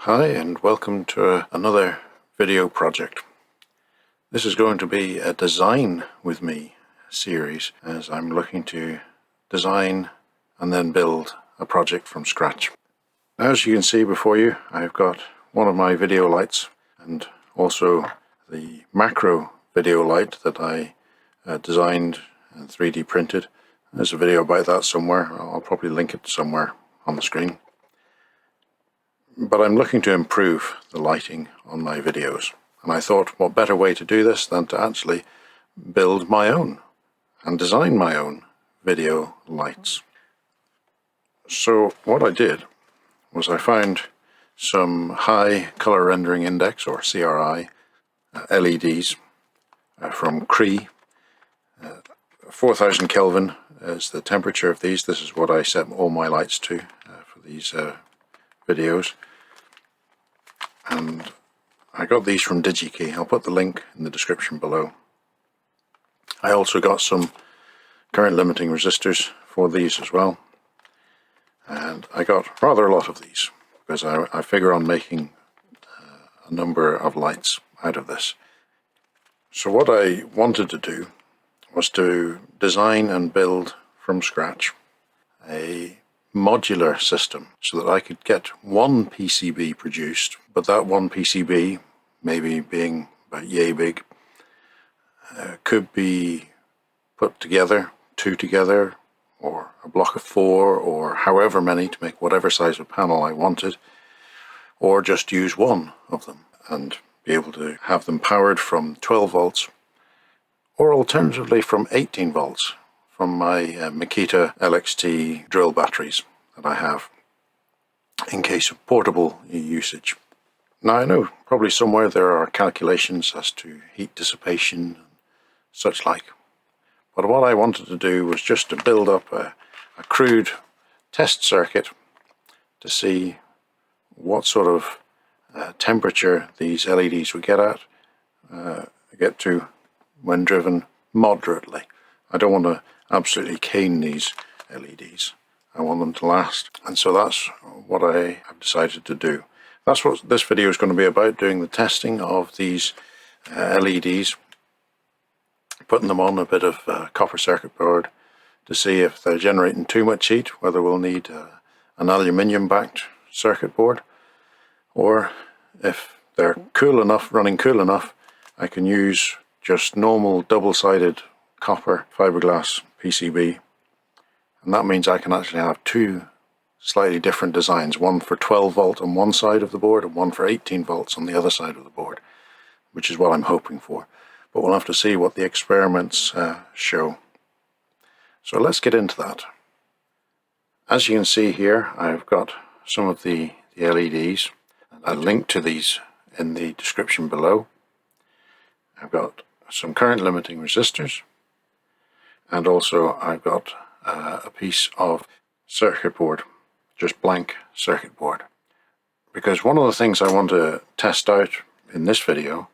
Hi and welcome to another video project. This is going to be a Design with Me series, as I'm looking to design and then build a project from scratch. As you can see before you, I've got one of my video lights and also the macro video light that I designed and 3D printed. There's a video about that somewhere. I'll probably link it somewhere on the screen. But I'm looking to improve the lighting on my videos, and I thought what better way to do this than to actually build my own and design my own video lights. So what I did was I found some high color rendering index, or CRI, LEDs from crude. 4000 Kelvin is the temperature of these. This is what I set all my lights to for these videos, and I got these from DigiKey. I'll put the link in the description below. I also got some current limiting resistors for these as well, and I got rather a lot of these because I figure on making a number of lights out of this. So what I wanted to do was to design and build from scratch a modular system so that I could get one PCB produced, but that one PCB, maybe being about yay big, could be put together, two together, or a block of 4, or however many to make whatever size of panel I wanted, or just use one of them and be able to have them powered from 12 volts, or alternatively from 18 volts. From my Makita LXT drill batteries that I have in case of portable usage. Now I know probably somewhere there are calculations as to heat dissipation and such like, but what I wanted to do was just to build up a crude test circuit to see what sort of temperature these LEDs would get to when driven moderately. I don't want to absolutely cane these LEDs. I want them to last, and so that's what I have decided to do. That's what this video is going to be about, doing the testing of these LEDs, putting them on a bit of copper circuit board to see if they're generating too much heat, whether we'll need an aluminium backed circuit board, or if they're cool enough, running cool enough, I can use just normal double-sided copper fiberglass PCB, and that means I can actually have two slightly different designs, one for 12 volt on one side of the board and one for 18 volts on the other side of the board, which is what I'm hoping for, but we'll have to see what the experiments show. So let's get into that. As you can see here, I've got some of the LEDs. I'll link to these in the description below. I've got some current limiting resistors, and also I've got a piece of circuit board, just blank circuit board, because one of the things I want to test out in this video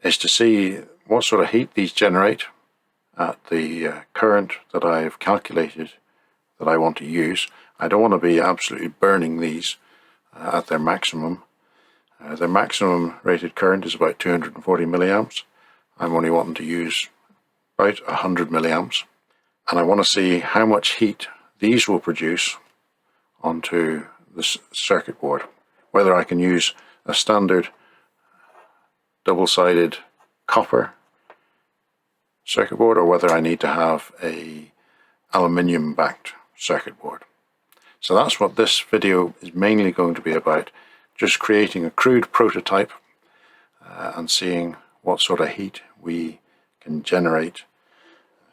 is to see what sort of heat these generate at the current that I've calculated that I want to use. I don't want to be absolutely burning these at their maximum. Their maximum rated current is about 240 milliamps. I'm only wanting to use about 100 milliamps, and I want to see how much heat these will produce onto the circuit board, whether I can use a standard double-sided copper circuit board or whether I need to have a aluminium backed circuit board. So that's what this video is mainly going to be about, just creating a crude prototype and seeing what sort of heat we can generate.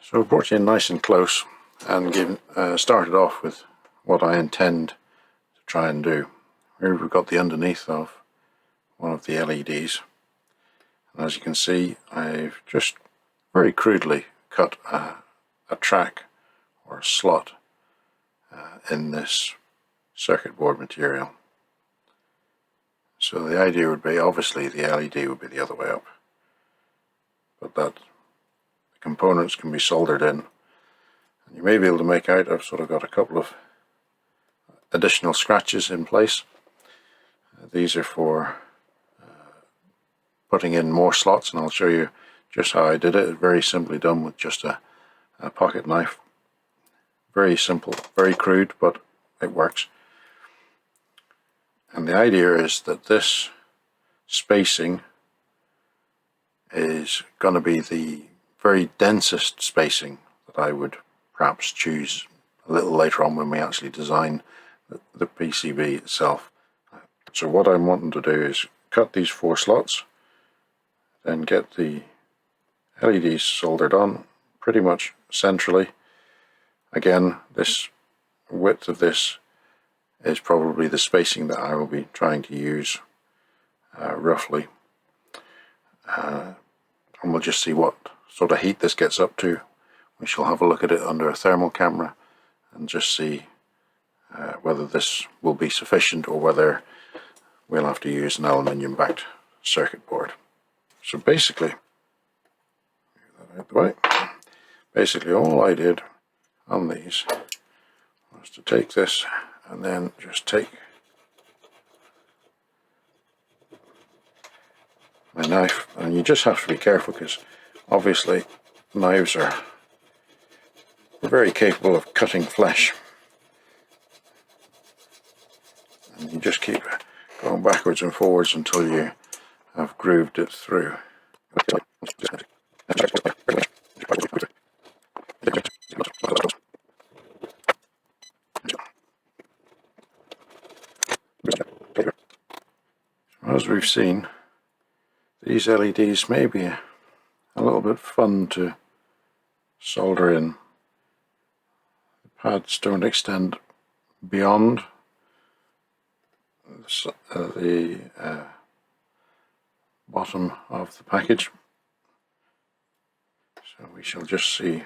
So I've brought you in nice and close and started off with what I intend to try and do. Here we've got the underneath of one of the LEDs, and as you can see, I've just very crudely cut a track or a slot in this circuit board material. So the idea would be, obviously the LED would be the other way up, but that the components can be soldered in, and you may be able to make out I've sort of got a couple of additional scratches in place. These are for putting in more slots, and I'll show you just how I did it. Very simply done with just a pocket knife. Very simple, very crude, but it works. And the idea is that this spacing is going to be the very densest spacing that I would perhaps choose a little later on when we actually design the PCB itself. So what I'm wanting to do is cut these 4 slots, then get the LEDs soldered on pretty much centrally. Again, this width of this is probably the spacing that I will be trying to use roughly. And we'll just see what sort of heat this gets up to. We shall have a look at it under a thermal camera and just see whether this will be sufficient or whether we'll have to use an aluminium backed circuit board. So basically, move that out the way. Basically all I did on these was to take this and then just take my knife, and you just have to be careful because obviously knives are very capable of cutting flesh, and you just keep going backwards and forwards until you have grooved it through. As we've seen, these LEDs may be a little bit fun to solder in. The pads don't extend beyond the bottom of the package, so we shall just see,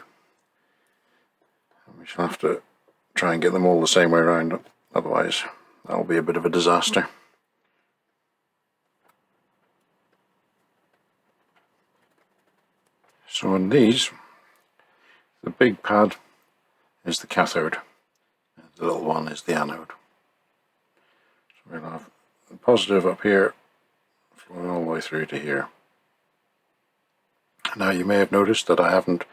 and we shall have to try and get them all the same way around, otherwise that'll be a bit of a disaster. So in these, the big pad is the cathode, and the little one is the anode. So we'll have the positive up here, flowing all the way through to here. Now you may have noticed that I haven't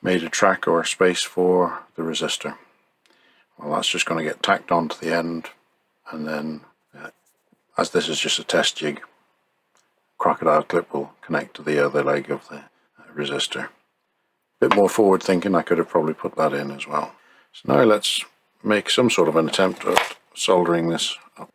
made a track or a space for the resistor. Well, that's just going to get tacked onto the end, and then as this is just a test jig, crocodile clip will connect to the other leg of the resistor. A bit more forward thinking, I could have probably put that in as well. So now let's make some sort of an attempt at soldering this up.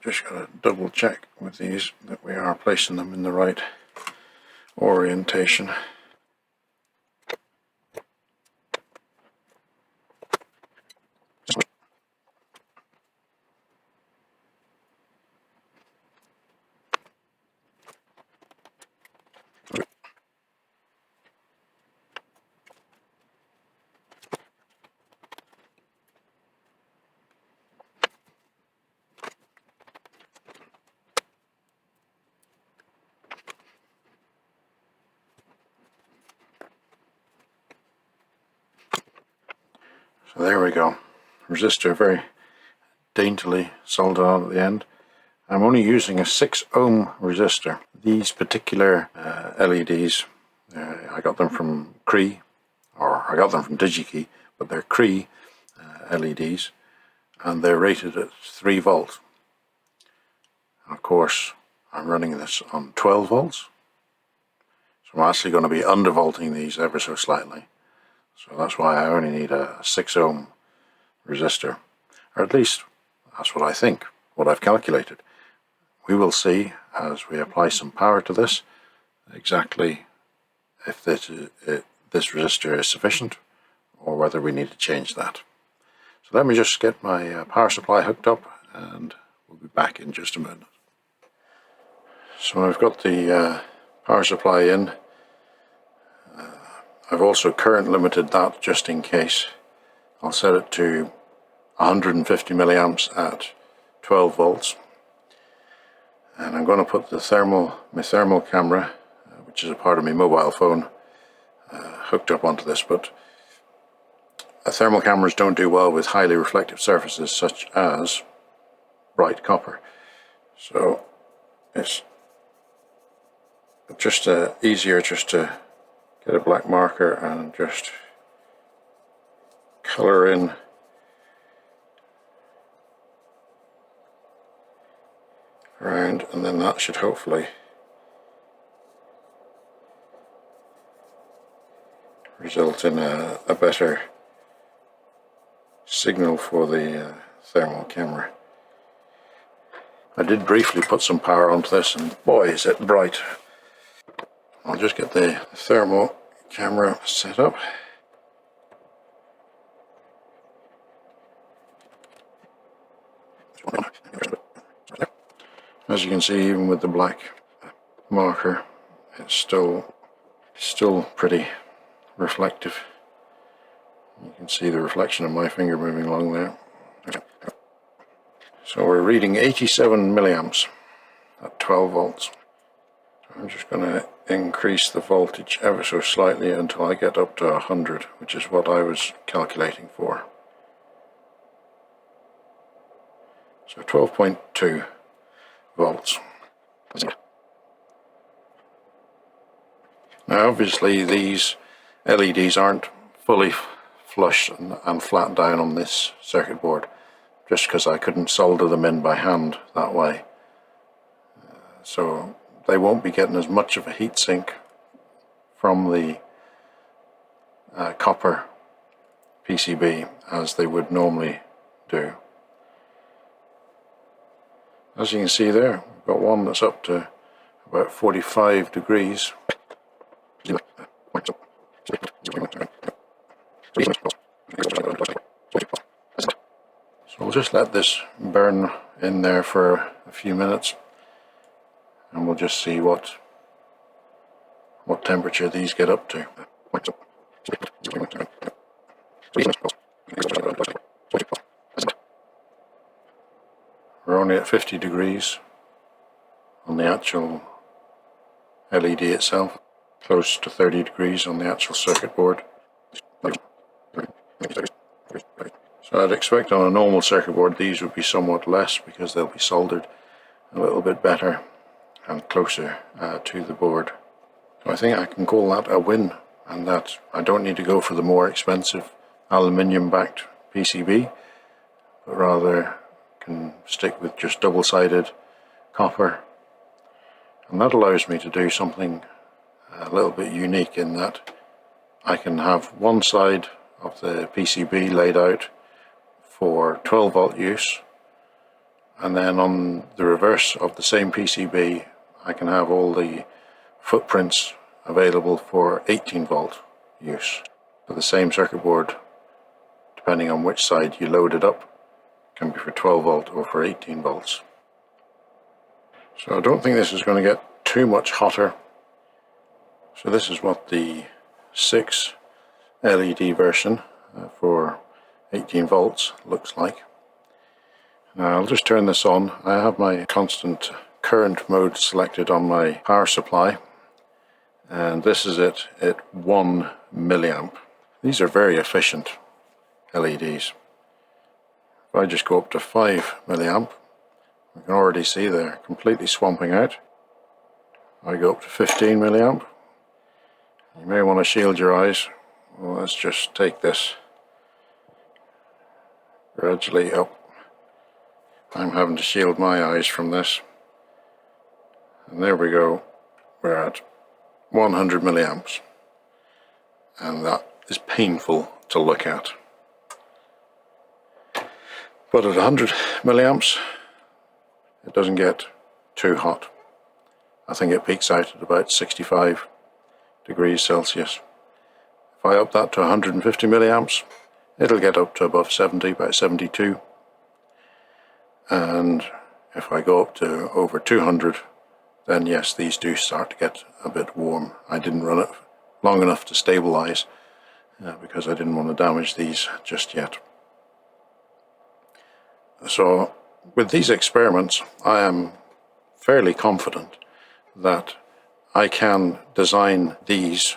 Just got to double check with these that we are placing them in the right orientation. So there we go. Resistor very daintily soldered on at the end. I'm only using a 6 ohm resistor. These particular LEDs, I got them from Cree, or I got them from DigiKey, but they're Cree LEDs, and they're rated at 3 volts. And of course, I'm running this on 12 volts, so I'm actually going to be undervolting these ever so slightly. So that's why I only need a 6 ohm resistor, or at least that's what I think, what I've calculated. We will see as we apply some power to this exactly if this resistor is sufficient or whether we need to change that. So let me just get my power supply hooked up and we'll be back in just a minute. So I've got the power supply in. I've also current limited that just in case. I'll set it to 150 milliamps at 12 volts. And I'm going to put my thermal camera, which is a part of my mobile phone, hooked up onto this. But thermal cameras don't do well with highly reflective surfaces such as bright copper. So it's just easier just to get a black marker and just color in around, and then that should hopefully result in a better signal for the thermal camera. I did briefly put some power onto this, and boy is it bright. I'll just get the thermal camera set up. As you can see, even with the black marker, it's still pretty reflective. You can see the reflection of my finger moving along there. So we're reading 87 milliamps at 12 volts. I'm just going to increase the voltage ever so slightly until I get up to 100, which is what I was calculating for. So 12.2 volts. Now obviously these LEDs aren't fully flush and flat down on this circuit board, just because I couldn't solder them in by hand that way. So they won't be getting as much of a heat sink from the copper PCB as they would normally do. As you can see there, we've got one that's up to about 45 degrees. So we'll just let this burn in there for a few minutes, and we'll just see what temperature these get up to. We're only at 50 degrees on the actual LED itself, close to 30 degrees on the actual circuit board. So I'd expect on a normal circuit board these would be somewhat less, because they'll be soldered a little bit better and closer to the board. So I think I can call that a win, and that I don't need to go for the more expensive aluminium backed PCB, but rather can stick with just double-sided copper. And that allows me to do something a little bit unique, in that I can have one side of the PCB laid out for 12 volt use, and then on the reverse of the same PCB I can have all the footprints available for 18 volt use. So the same circuit board, depending on which side you load it up, can be for 12 volt or for 18 volts. So I don't think this is going to get too much hotter. So this is what the 6 LED version for 18 volts looks like. Now I'll just turn this on. I have my constant current mode selected on my power supply, and this is it at 1 milliamp. These are very efficient LEDs. If I just go up to 5 milliamp, you can already see they're completely swamping out. I go up to 15 milliamp. You may want to shield your eyes. Well, let's just take this gradually up. I'm having to shield my eyes from this. And there we go. We're at 100 milliamps. And that is painful to look at. But at 100 milliamps, it doesn't get too hot. I think it peaks out at about 65 degrees Celsius. If I up that to 150 milliamps, it'll get up to above 70, about 72. And if I go up to over 200, then yes, these do start to get a bit warm. I didn't run it long enough to stabilize, because I didn't want to damage these just yet. So with these experiments, I am fairly confident that I can design these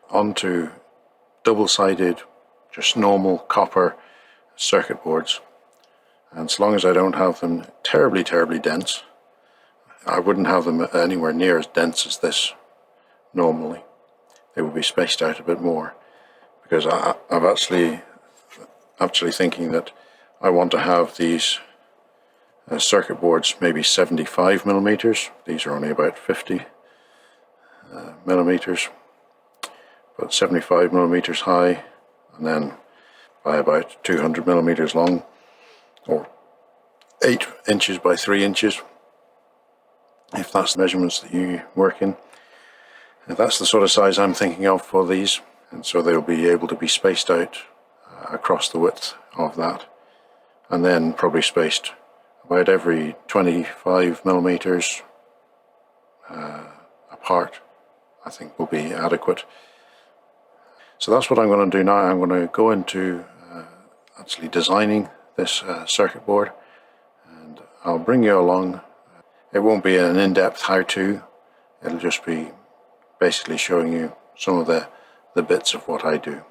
onto double-sided, just normal copper circuit boards, and so long as I don't have them terribly dense. I wouldn't have them anywhere near as dense as this normally. They would be spaced out a bit more, because I'm actually thinking that I want to have these circuit boards maybe 75 millimeters. These are only about 50 millimeters, but 75 millimeters high, and then by about 200 millimeters long, or 8 inches by 3 inches, if that's the measurements that you work in. And that's the sort of size I'm thinking of for these, and so they'll be able to be spaced out across the width of that, and then probably spaced about every 25 millimeters apart, I think will be adequate. So that's what I'm going to do now. I'm going to go into actually designing this circuit board, and I'll bring you along. It won't be an in-depth how-to, it'll just be basically showing you some of the bits of what I do.